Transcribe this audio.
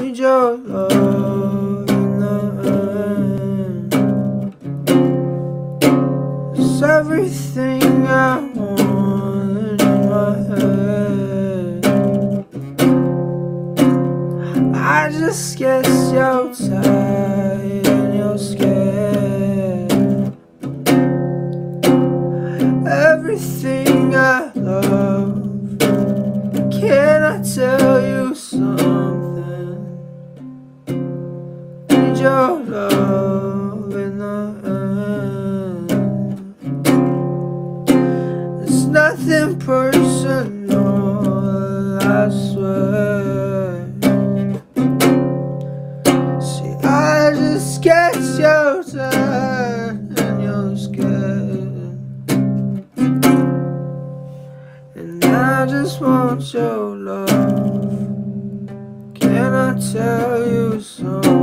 Need your love in the end. It's everything I want in my head. I just get so tired and you're scared. Everything I love, can I tell you something? Need your love in the end. It's nothing personal, I swear. See, I just get so tired and you're scared. And I just want your love. Can I tell you something?